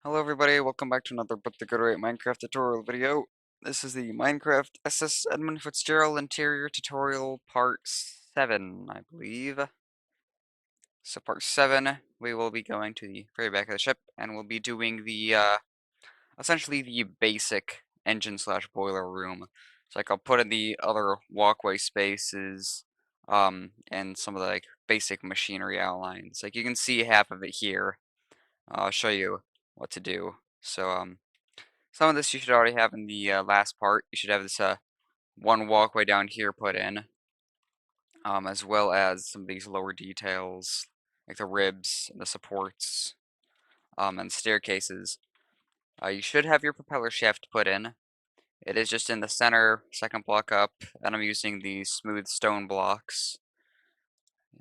Hello everybody, welcome back to another But the Good Rate Minecraft tutorial video. This is the Minecraft SS Edmund Fitzgerald interior tutorial part 7, I believe. So part 7, we will be going to the very back of the ship, and we'll be doing the, essentially the basic engine slash boiler room. So like I'll put in the other walkway spaces, and some of the like basic machinery outlines. Like you can see half of it here. I'll show you what to do. So, some of this you should already have in the last part. You should have this one walkway down here put in, as well as some of these lower details, like the ribs and the supports, and staircases. You should have your propeller shaft put in. It is just in the center, second block up, and I'm using these smooth stone blocks.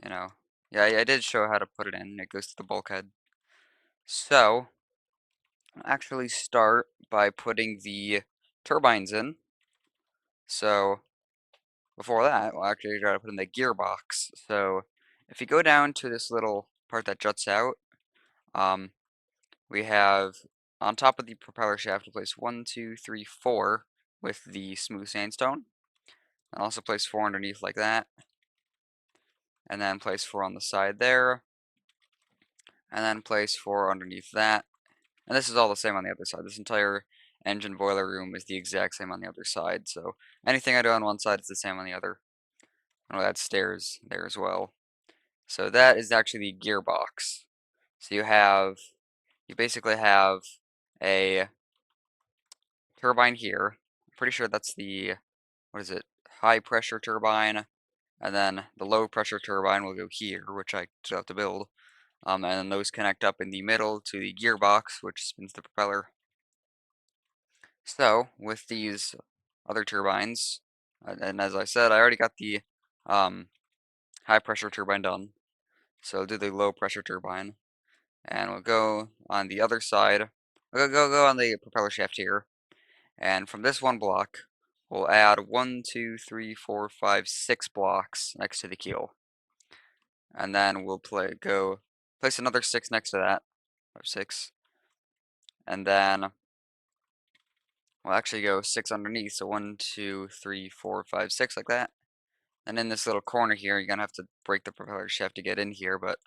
You know, yeah, I did show how to put it in. It goes to the bulkhead. So, I'll actually start by putting the turbines in. So, before that, we'll actually try to put in the gearbox. So if you go down to this little part that juts out, um, we have on top of the propeller shaft, we'll place 1, 2, 3, 4 with the smooth sandstone. And also place 4 underneath like that. And then place 4 on the side there. And then place 4 underneath that. And this is all the same on the other side. This entire engine boiler room is the exact same on the other side. So anything I do on one side is the same on the other. And we'll add stairs there as well. So that is actually the gearbox. So you basically have a turbine here. I'm pretty sure that's the, what is it, high pressure turbine, and then the low pressure turbine will go here, which I still have to build. And then those connect up in the middle to the gearbox, which spins the propeller. So with these other turbines, and as I said, I already got the um, high pressure turbine done. So I'll do the low pressure turbine. And we'll go on the other side. We'll go on the propeller shaft here. And from this one block, we'll add 1, 2, 3, 4, 5, 6 blocks next to the keel. And then we'll place another 6 next to that, or 6. And then we'll actually go 6 underneath. So 1, 2, 3, 4, 5, 6 like that. And in this little corner here, you're gonna have to break the propeller shaft to get in here, but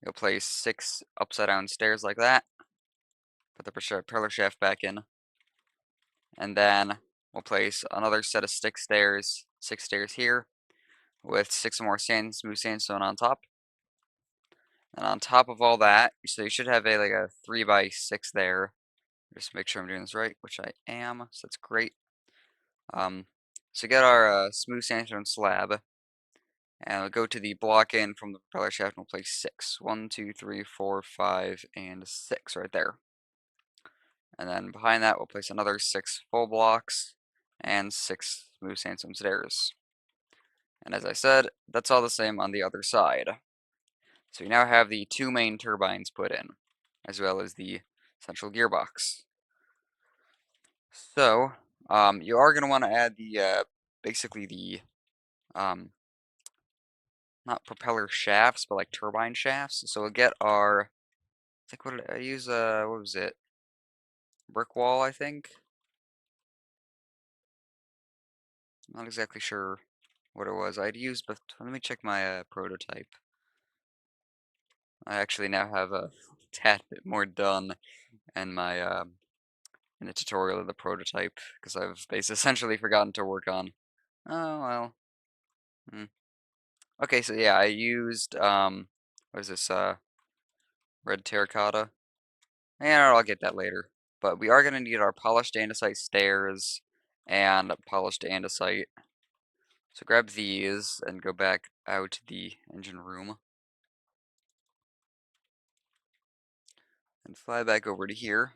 you'll place 6 upside down stairs like that. Put the propeller shaft back in. And then we'll place another set of 6 stairs here, with 6 more smooth sandstone on top. And on top of all that, so you should have like a 3 by 6 there. Just make sure I'm doing this right, which I am, so that's great. So get our smooth sandstone slab, and we'll go to the block in from the propeller shaft, and we'll place 6. 1, 2, 3, 4, 5, and 6 right there. And then behind that, we'll place another 6 full blocks and 6 smooth sandstone stairs. And as I said, that's all the same on the other side. So you now have the 2 main turbines put in, as well as the central gearbox. So, you are going to want to add the, basically the, um, not propeller shafts, but like turbine shafts. So we'll get our, I think what did I use, what was it? Brick wall, I think? Not exactly sure what it was. I'd used, but let me check my prototype. I actually now have a tad bit more done in my in the tutorial of the prototype because I've basically essentially forgotten to work on. Oh well. Hmm. Okay, so yeah, I used what is this red terracotta? Yeah, I'll get that later. But we are gonna need our polished andesite stairs and polished andesite. So grab these and go back out to the engine room and fly back over to here.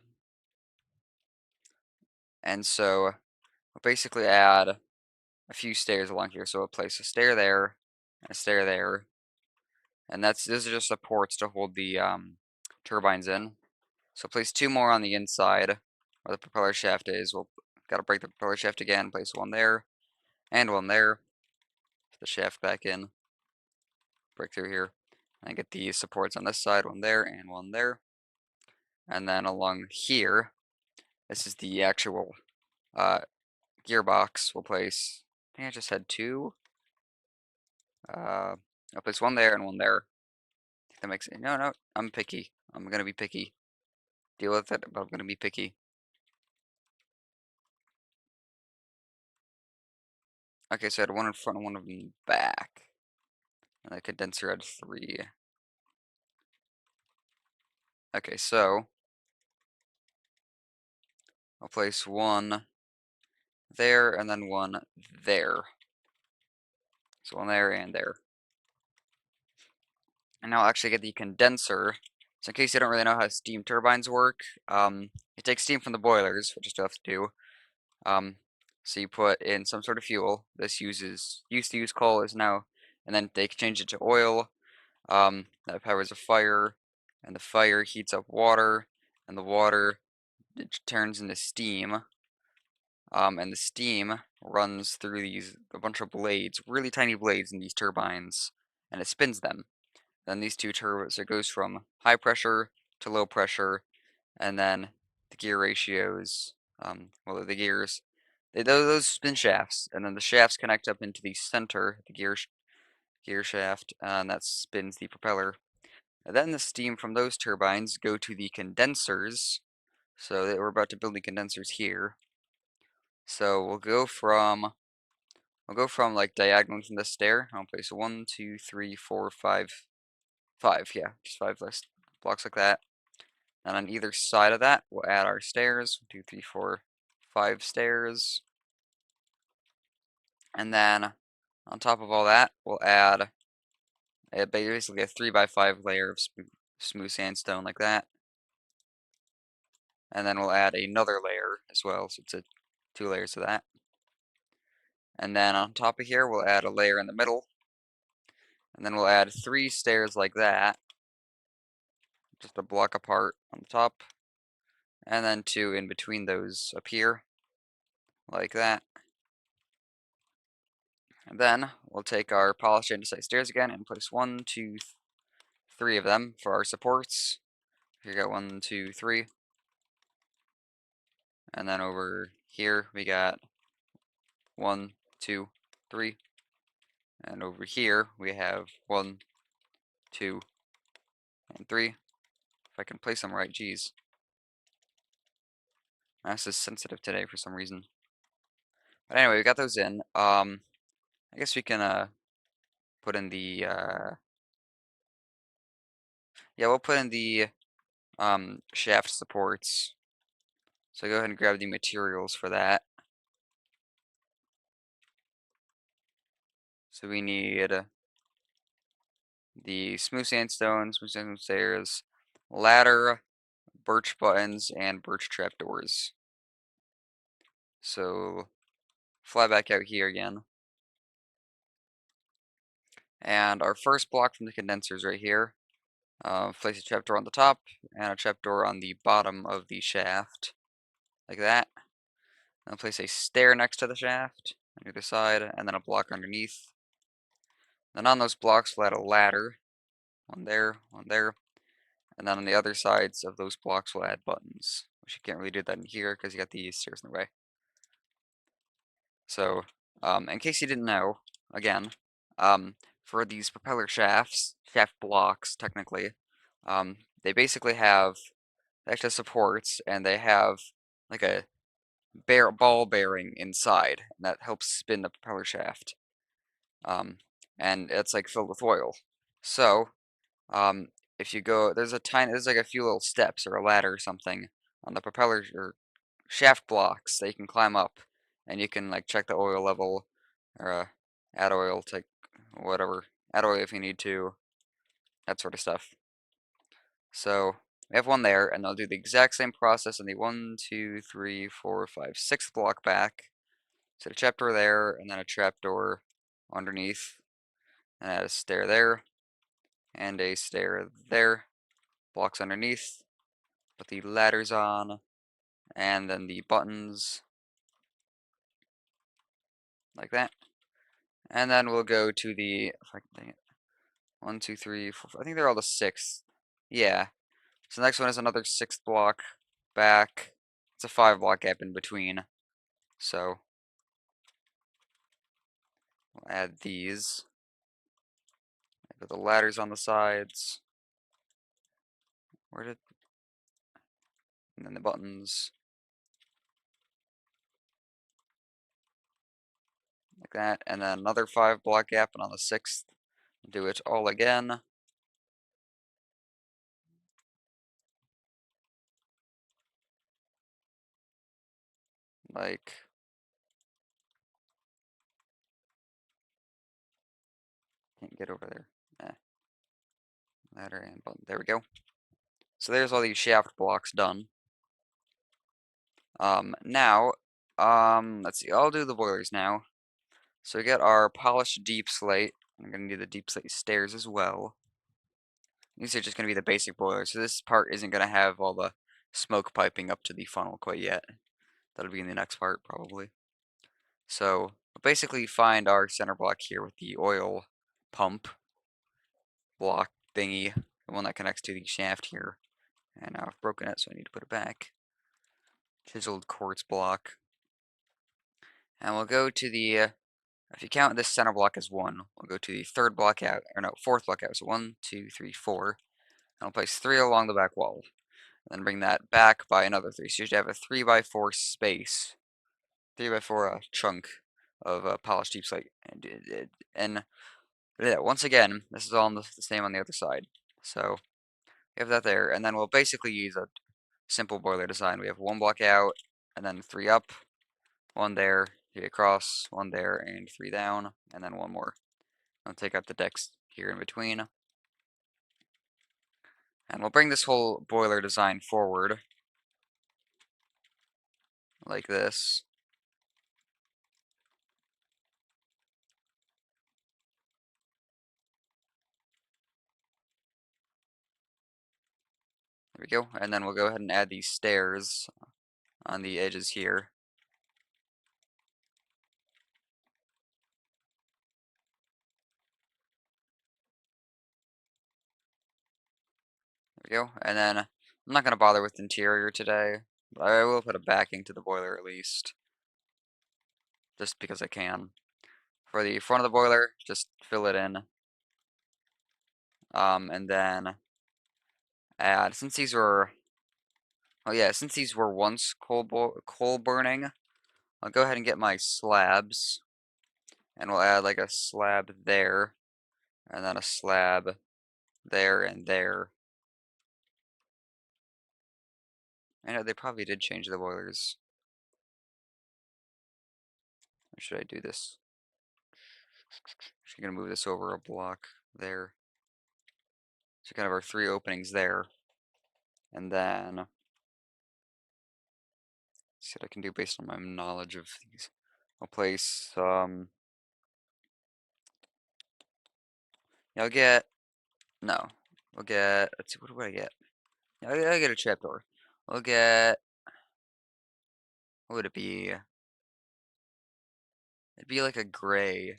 And so we'll basically add a few stairs along here. So we'll place a stair there, and a stair there, and those are just supports to hold the turbines in. So place 2 more on the inside where the propeller shaft is. We'll got to break the propeller shaft again. Place 1 there and 1 there. Put the shaft back in. Break through here, and get the supports on this side. 1 there and 1 there. And then along here, this is the actual gearbox. We'll place, I think I just had two. I'll place one there and one there. I think that makes it. No, I'm picky. I'm gonna be picky. Deal with it, but I'm gonna be picky. Okay, so I had one in front and one in the back. And the condenser had three. Okay, so I'll place one there and then one there. So one there and there. And now I'll actually get the condenser. So in case you don't really know how steam turbines work, you take steam from the boilers, which you still have to do. So you put in some sort of fuel. This used to use coal, is now, and then they change it to oil. That powers a fire, and the fire heats up water, and the water it turns into steam. And the steam runs through a bunch of blades, really tiny blades in these turbines, and it spins them. Then these two turbines, it goes from high pressure to low pressure, and then the gear ratios, well, the gears, those spin shafts, and then the shafts connect up into the center, the gear shaft, and that spins the propeller. And then the steam from those turbines go to the condensers. So we're about to build the condensers here. So we'll go from like diagonally from the stair. I'll place 1, 2, 3, 4, 5, 5. Yeah, just 5 list blocks like that. And on either side of that, we'll add our stairs. 1, 2, 3, 4, 5 stairs. And then on top of all that, we'll add basically a 3x5 layer of smooth sandstone like that. And then we'll add another layer as well, so it's 2 layers of that. And then on top of here, we'll add a layer in the middle. And then we'll add 3 stairs like that, just a block apart on the top. And then 2 in between those up here, like that. And then we'll take our polished andesite stairs again and place 1, 2, 3 of them for our supports. Here we got 1, 2, 3. And then over here we got 1, 2, 3. And over here we have 1, 2, and 3. If I can place them right, geez. Mouse is sensitive today for some reason. But anyway, we got those in. I guess we can put in the yeah, we'll put in the shaft supports. So go ahead and grab the materials for that. So we need the smooth sandstone stairs, ladder, birch buttons, and birch trapdoors. So fly back out here again. And our first block from the condensers right here. Place a trapdoor on the top and a trapdoor on the bottom of the shaft, like that. Then place a stair next to the shaft on either side, and then a block underneath. Then on those blocks we'll add a ladder, one there, and then on the other sides of those blocks we'll add buttons, which you can't really do that in here because you got these stairs in the way. So, in case you didn't know, again, for these propeller shafts, shaft blocks technically, they basically have extra supports, and they have like a ball bearing inside, and that helps spin the propeller shaft. And it's like filled with oil. So, if you go, there's like a few little steps or a ladder or something on the propeller or shaft blocks that you can climb up, and you can like check the oil level or add oil to whatever, add oil if you need to, that sort of stuff. So we have one there, and they'll do the exact same process in the 1, 2, 3, 4, 5, 6th block back. So a trapdoor there, and then a trapdoor underneath, and add a stair there, and a stair there, blocks underneath, put the ladders on, and then the buttons, like that. And then we'll go to the, if I can, dang it, 1, 2, 3, 4, I think they're all the 6th. Yeah, So the next one is another 6th block back. It's a 5 block gap in between. So we'll add these. Put the ladders on the sides. Where did and then the buttons like that, and then another 5 block gap, and on the 6th, do it all again. Like can't get over there. Ladder and button. There we go. So there's all these shaft blocks done. Now, let's see. I'll do the boilers now. So we got our polished deep slate. I'm gonna do the deep slate stairs as well. These are just gonna be the basic boilers. So this part isn't gonna have all the smoke piping up to the funnel quite yet. That'll be in the next part probably. So we'll basically find our center block here with the oil pump block thingy, the one that connects to the shaft here. And now I've broken it, so I need to put it back. Chiseled quartz block. And we'll go to the, if you count this center block as 1, we'll go to the 3rd block out, or no, 4th block out. So 1, 2, 3, 4. And we'll place 3 along the back wall. And then bring that back by another 3. So you should have a 3x4 space. 3x4 chunk of polished deep slate. And yeah, once again, this is all the same on the other side. So we have that there. And then we'll basically use a simple boiler design. We have 1 block out, and then 3 up, 1 there, 3 across, 1 there, and 3 down, and then 1 more. I'll take out the decks here in between. And we'll bring this whole boiler design forward. Like this. There we go. And then we'll go ahead and add these stairs on the edges here. There we go. And then I'm not going to bother with interior today, but I will put a backing to the boiler at least. Just because I can. For the front of the boiler, just fill it in. And then add, since these were, oh yeah, since these were once coal burning, I'll go ahead and get my slabs. And we'll add like a slab there, and then a slab there and there. I know they probably did change the boilers. Or should I do this? Actually gonna move this over a block there. So kind of our 3 openings there. And then see what I can do based on my knowledge of these. I'll place yeah, I'll get no. We'll get, let's see, what do I get? Yeah, I'll get a trapdoor. We'll get, what would it be? It'd be like a gray.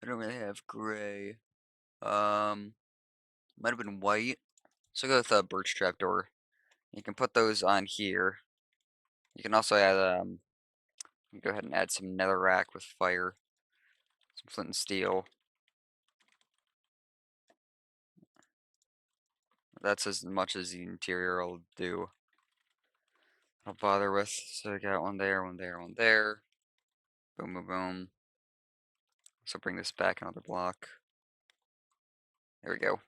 I don't really have gray. Might have been white. So go with a birch trapdoor. You can put those on here. You can also add you go ahead and add some netherrack with fire, some flint and steel. That's as much as the interior will do. I'll bother with. So I got one there, one there, one there. Boom, boom, boom. So bring this back another block. There we go.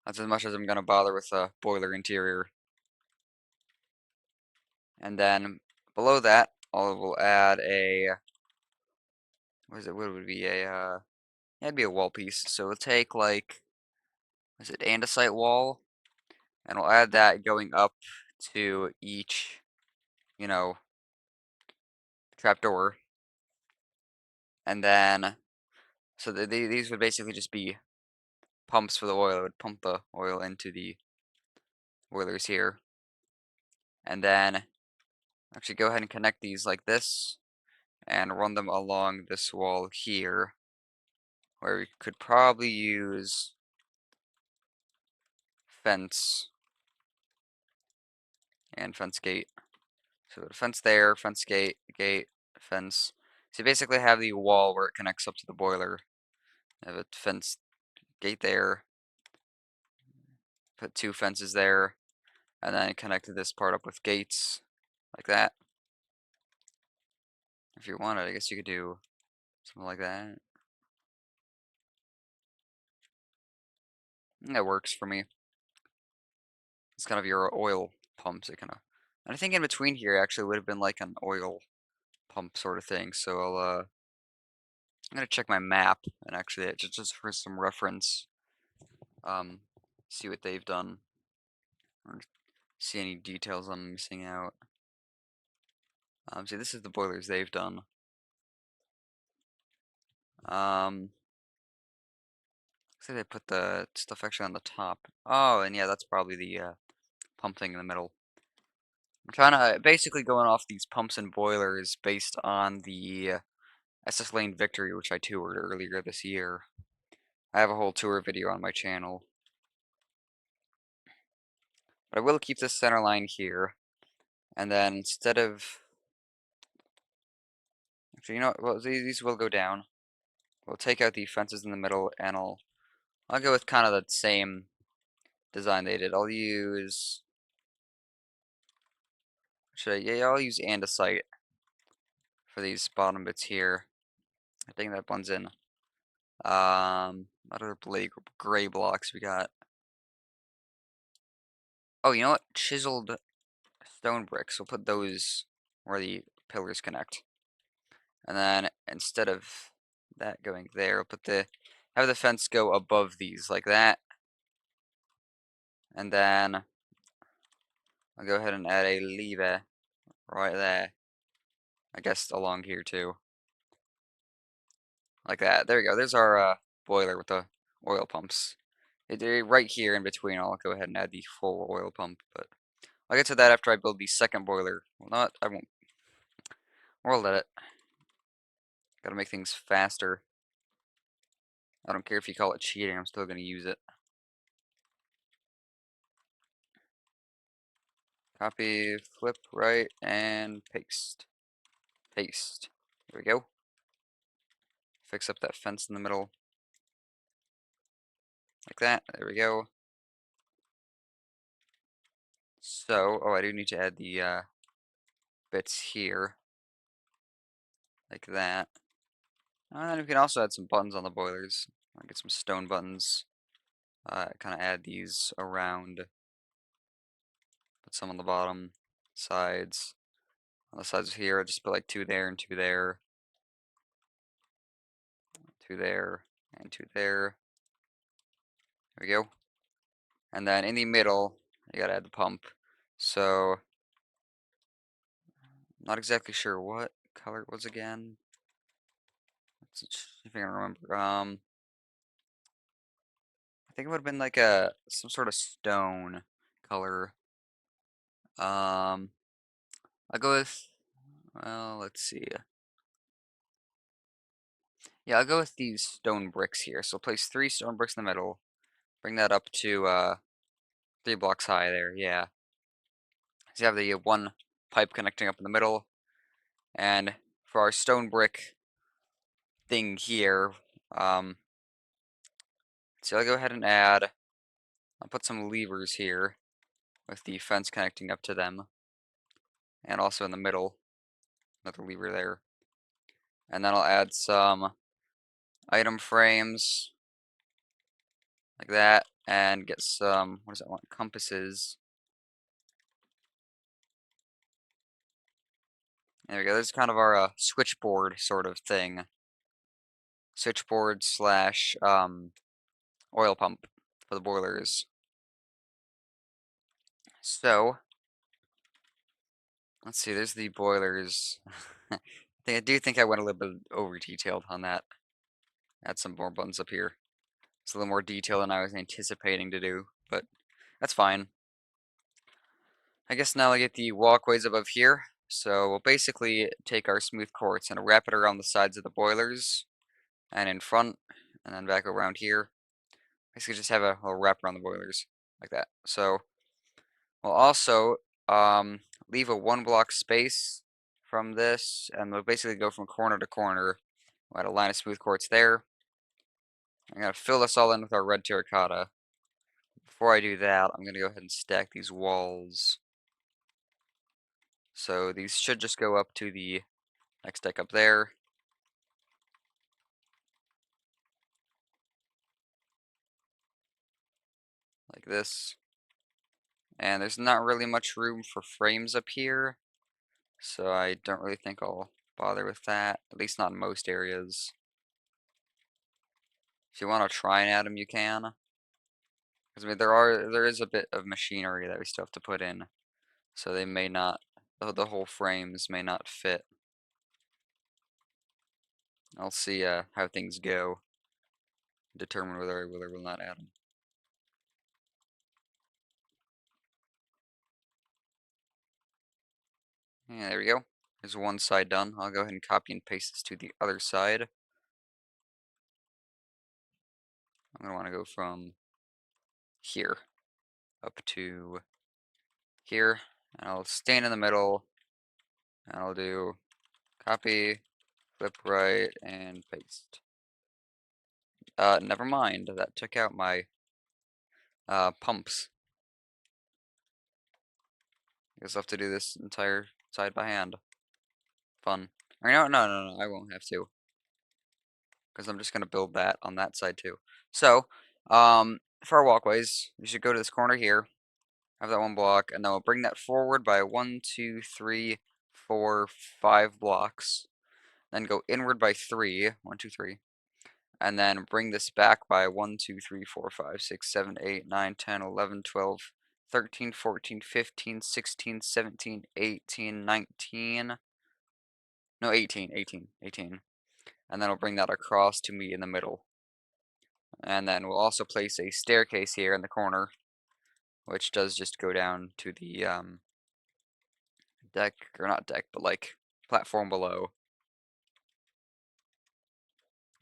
That's as much as I'm gonna bother with a boiler interior. And then below that, I will add a, what is it? What would it be? It'd be a wall piece. So we'll take like, is it andesite wall? And we'll add that going up to each, you know, trapdoor. And then, so these would basically just be pumps for the oil. It would pump the oil into the boilers here. And then, actually go ahead and connect these like this and run them along this wall here, where we could probably use fence and fence gate. So a fence there, fence gate, gate, fence. So you basically have the wall where it connects up to the boiler. You have a fence gate there. Put 2 fences there, and then connect this part up with gates, like that. If you wanted, I guess you could do something like that. That works for me. It's kind of your oil pumps. It kind of, and I think in between here actually would have been like an oil pump sort of thing. So I'm gonna check my map and actually just for some reference, um, see what they've done or see any details I'm missing out. See, this is the boilers they've done. Looks like they put the stuff actually on the top. Oh, and yeah, that's probably the pump thing in the middle. I'm trying to basically going off these pumps and boilers based on the SS Lane Victory, which I toured earlier this year. I have a whole tour video on my channel. But I will keep this center line here. And then instead of... Actually, you know what? Well, these will go down. We'll take out the fences in the middle, and I'll go with kind of the same design they did. I'll use... Yeah, I'll use andesite for these bottom bits here. I think that blends in. What other gray blocks we got? Oh, you know what? Chiseled stone bricks. We'll put those where the pillars connect. And then instead of that going there, we'll have the fence go above these like that. And then I'll go ahead and add a lever right there. I guess along here too. Like that. There we go. There's our boiler with the oil pumps. Right here in between, I'll go ahead and add the full oil pump. But I'll get to that after I build the second boiler. Well, not, I won't. We'll let it. Gotta make things faster. I don't care if you call it cheating, I'm still gonna use it. Copy, flip right, and paste. Paste. There we go. Fix up that fence in the middle. Like that. There we go. So, oh, I do need to add the bits here. Like that. And then we can also add some buttons on the boilers. I'll get some stone buttons. Kind of add these around. Put some on the bottom, sides. On the sides here, I'll just put like 2 there and 2 there. 2 there and 2 there. There we go. And then in the middle, you gotta add the pump. So, not exactly sure what color it was again. Let's see if I can remember. I think it would have been like some sort of stone color. I'll go with, well, let's see. Yeah, I'll go with these stone bricks here. So place 3 stone bricks in the middle. Bring that up to 3 blocks high there. Yeah. So you have the one pipe connecting up in the middle. And for our stone brick thing here, so I'll go ahead and I'll put some levers here with the fence connecting up to them. And also in the middle, another lever there. And then I'll add some item frames like that and get some, what does that want? Compasses. There we go. This is kind of our switchboard sort of thing. Switchboard slash oil pump for the boilers. So, let's see, there's the boilers. I do think I went a little bit over detailed on that. Add some more buttons up here. It's a little more detail than I was anticipating to do, but that's fine. I guess now I get the walkways above here. So we'll basically take our smooth quartz and wrap it around the sides of the boilers and in front and then back around here. Basically just have a little wrap around the boilers. like that. So we'll also leave a 1 block space from this, and we'll basically go from corner to corner. We'll add a line of smooth quartz there. I'm gonna fill this all in with our red terracotta. Before I do that, I'm gonna go ahead and stack these walls. So these should just go up to the next deck up there. Like this. And there's not really much room for frames up here, so I don't really think I'll bother with that, at least not in most areas. If you want to try and add them, you can. Because I mean, there is a bit of machinery that we still have to put in, so they may not, the whole frames may not fit. I'll see how things go, determine whether I will or will not add them. Yeah, there we go. There's one side done. I'll go ahead and copy and paste this to the other side. I'm going to want to go from here up to here, and I'll stand in the middle, and I'll do copy, flip right, and paste. Never mind, that took out my pumps. I guess I'll have to do this entire side by hand. Fun. Or no, I won't have to. Because I'm just going to build that on that side too. So, for our walkways, we should go to this corner here, have that 1 block, and then we'll bring that forward by 1, 2, 3, 4, 5 blocks. Then go inward by 3, 1, 2, 3. And then bring this back by 1, 2, 3, 4, 5, 6, 7, 8, 9, 10, 11, 12, 13, 14, 15, 16, 17, 18, 19. No, 18, 18, 18. And then we'll bring that across to meet in the middle. And then we'll also place a staircase here in the corner, which does just go down to the deck, or not deck, but like platform below.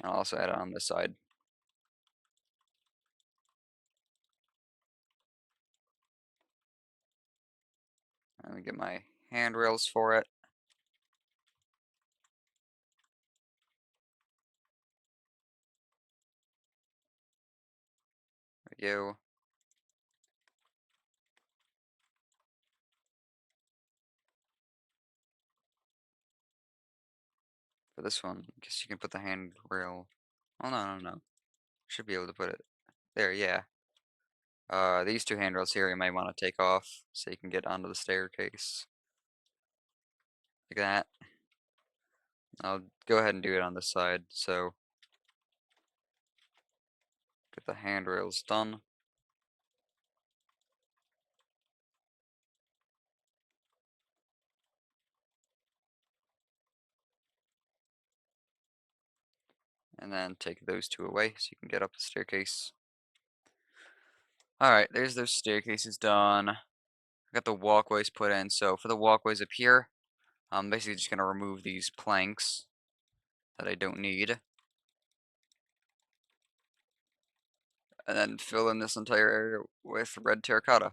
And I'll also add it on this side. Let me get my handrails for it. There we go. For this one, I guess you can put the handrail. Oh, no. Should be able to put it there, yeah. These 2 handrails here you might want to take off so you can get onto the staircase. Like that. I'll go ahead and do it on this side, so get the handrails done. And then take those 2 away so you can get up the staircase. Alright, there's those staircases done. I got the walkways put in, so for the walkways up here, I'm basically just going to remove these planks that I don't need. And then fill in this entire area with red terracotta,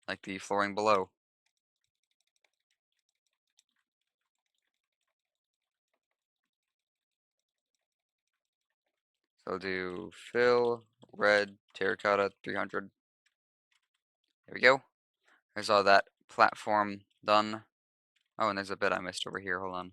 like the flooring below. So I'll do fill, red, terracotta, 300. There we go. There's all that platform done. Oh, and there's a bit I missed over here. Hold on.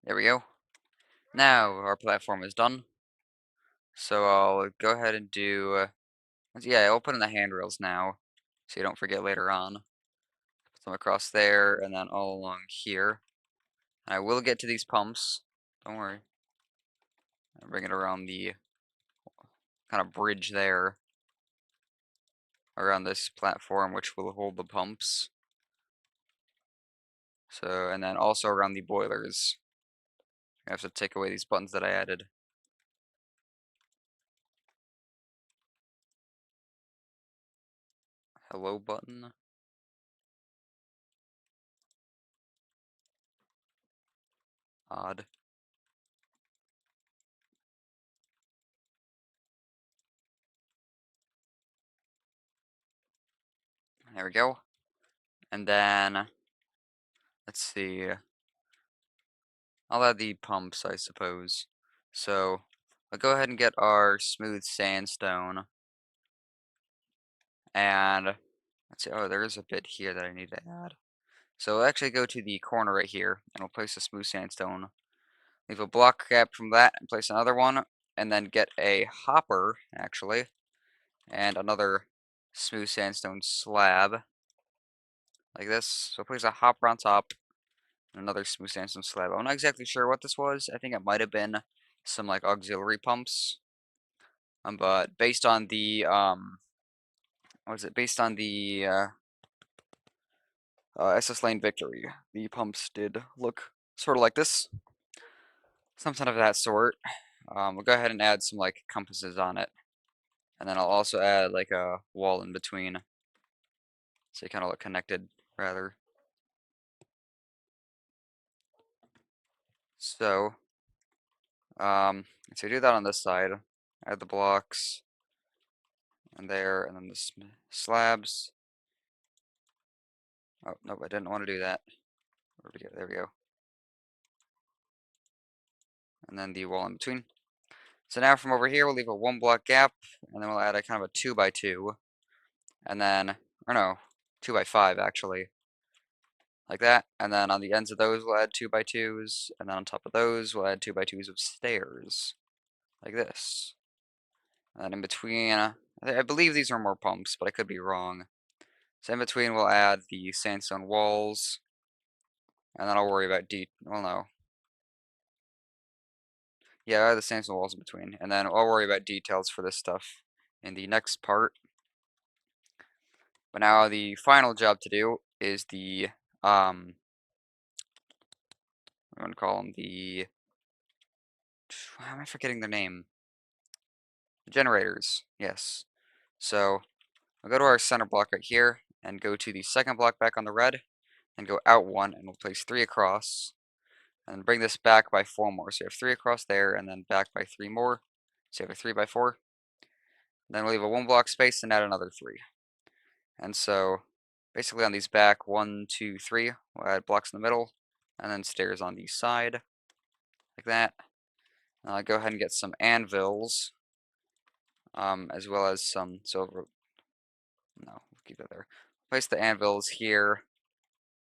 There we go. Now our platform is done. So I'll go ahead and do, yeah, I'll put in the handrails now, so you don't forget later on. Put them across there, and then all along here. And I will get to these pumps. Don't worry. I'll bring it around the kind of bridge there, around this platform, which will hold the pumps. So, and then also around the boilers. I have to take away these buttons that I added. hello button. Odd. There we go. And then, let's see. I'll add the pumps, I suppose. So, I'll go ahead and get our smooth sandstone. And, let's see. Oh, there is a bit here that I need to add. So, we'll actually go to the corner right here, and we'll place a smooth sandstone. Leave a block gap from that, and place another one. And then get a hopper, actually. And another smooth sandstone slab. Like this. So, place a hopper on top. Another smooth sandstone slab. I'm not exactly sure what this was. I think it might have been some like auxiliary pumps. But based on the what was it? Based on the SS Lane Victory, the pumps did look sort of like this, something of that sort. We'll go ahead and add some like compasses on it, and then I'll also add like a wall in between, so they kind of look connected rather. So, so do that on this side. Add the blocks, and there, and then the slabs. Oh, nope, I didn't want to do that. Where we go? There we go. And then the wall in between. So now from over here, we'll leave a 1 block gap, and then we'll add a kind of a 2x2. And then, or no, 2x5 actually. Like that. And then on the ends of those, we'll add 2x2s. And then on top of those, we'll add 2x2s of stairs. Like this. And then in between, I believe these are more pumps, but I could be wrong. So in between, we'll add the sandstone walls. And then I'll worry about well, no. Yeah, I have the sandstone walls in between. And then I'll worry about details for this stuff in the next part. But now the final job to do is the, I'm going to call them the, why am I forgetting their name? The generators, yes. So we'll go to our center block right here and go to the second block back on the red and go out 1 and we'll place 3 across and bring this back by 4 more. So you have 3 across there and then back by 3 more. So you have a 3x4. Then we'll leave a 1 block space and add another 3. And so basically on these back 1, 2, 3, we'll add blocks in the middle and then stairs on the side like that. Go ahead and get some anvils as well as some silver. No, we'll keep that there. Place the anvils here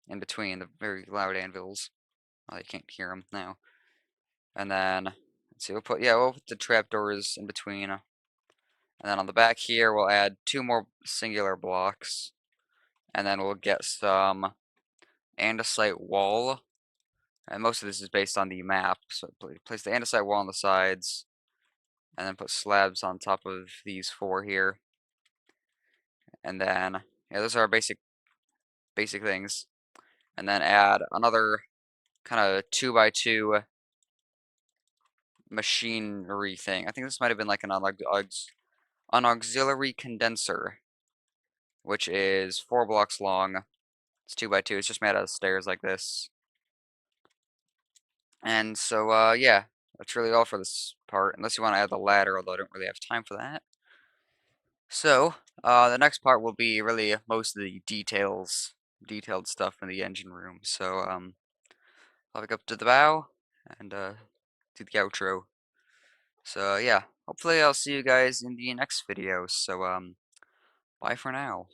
in between, the very loud anvils. Oh, you can't hear them now. And then, let's see, we'll put the trapdoors in between. And then on the back here, we'll add 2 more singular blocks. And then we'll get some andesite wall. And most of this is based on the map. So place the andesite wall on the sides. And then put slabs on top of these 4 here. And then, yeah, those are our basic things. And then add another kind of 2x2 machinery thing. I think this might have been like an auxiliary condenser, which is 4 blocks long. It's 2x2. It's just made out of stairs like this. And so, yeah, that's really all for this part, unless you want to add the ladder, although I don't really have time for that. So, the next part will be really most of the detailed stuff in the engine room. So, I'll pick up to the bow and do the outro. So, yeah, hopefully I'll see you guys in the next video. So, bye for now.